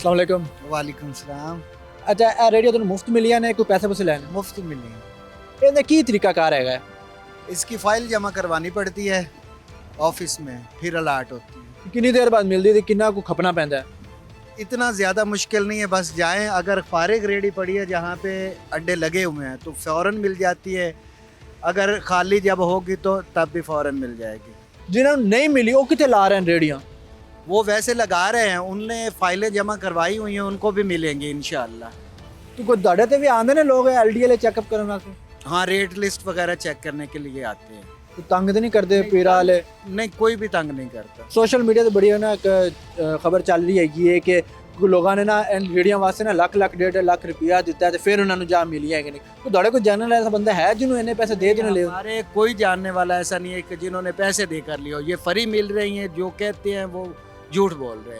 अस्सलाम वालेकुम। वालेकुम सलाम। अच्छा ਇਹ ਰੇਡੀਓ ਤੁਹਾਨੂੰ ਮੁਫਤ ਮਿਲੀ ਜਾਂ ਕੋਈ ਪੈਸੇ ਪੂਸੇ ਲੈਣ? मुफ्त मिली। ਇਹਦਾ ਕੀ ਤਰੀਕਾਕਾਰ ਹੈਗਾ? इसकी फ़ाइल जमा करवानी पड़ती है ऑफिस में, फिर अलाट होती है। ਕਿੰਨੀ ਦੇਰ ਬਾਅਦ ਮਿਲਦੀ ਤੇ ਕਿੰਨਾ ਕੁ ਖਪਣਾ ਪੈਂਦਾ ਹੈ? इतना ज़्यादा मुश्किल नहीं है, बस जाएं। अगर फारिग रेडी पड़ी है जहाँ पे अड्डे लगे हुए हैं तो फ़ौरन मिल जाती है। अगर खाली जब होगी तो तब भी फ़ौरन मिल जाएगी। ਜਿਨ੍ਹਾਂ ਨੂੰ ਨਹੀਂ ਮਿਲੀ ਉਹ ਕਿੱਥੇ ਲਾ ਰਹੇ ਨੇ ਰੇੜੀਆਂ? वो वैसे लगा रहे हैं, उनने फ़ाइलें जमा करवाई हुई हैं, उनको भी मिलेंगी इंशाअल्लाह। ਤੂੰ ਕੋਈ ਤੁਹਾਡੇ ਤੇ ਵੀ ਆਉਂਦੇ ਨੇ ਲੋਕ ਐਲਡੀਐਲ ਚੈੱਕਅਪ ਕਰਨ ਵਾਸਤੇ? हाँ, रेट लिस्ट वगैरह चेक करने के लिए आते हैं। ਤੂੰ ਤੰਗ ਤੇ ਨਹੀਂ ਕਰਦੇ ਪੀਰਾ ਵਾਲੇ? नहीं, कोई भी तंग नहीं करता। ਸੋਸ਼ਲ ਮੀਡੀਆ ਤੇ ਬੜੀ ਨਾ ਇੱਕ ਖਬਰ ਚੱਲ ਰਹੀ ਹੈਗੀ ਹੈ ਕਿ ਲੋਕਾਂ ਨੇ ਨਾ ਰੇੜੀਆਂ ਵਾਸਤੇ ਨਾ ਲੱਖ 1.5 ਲੱਖ ਰੁਪਇਆ ਦਿੱਤਾ ਤੇ ਫਿਰ ਉਹਨਾਂ ਨੂੰ ਜਾ ਮਿਲੀ ਹੈਗੀ ਨਹੀਂ। ਕੋਈ ਤੁਹਾਡੇ ਕੋਈ ਜਾਣਨ ਵਾਲਾ ਬੰਦਾ ਹੈ ਜਿਹਨੂੰ ਇੰਨੇ ਪੈਸੇ ਦੇ ਜਿਹਨੇ ਲਏ? हमारे कोई जानने वाला ऐसा नहीं है कि जिन्होंने पैसे देकर लिए हो। ये फ्री मिल रही हैं, जो कहते हैं वो झूठ बोल रहे हैं।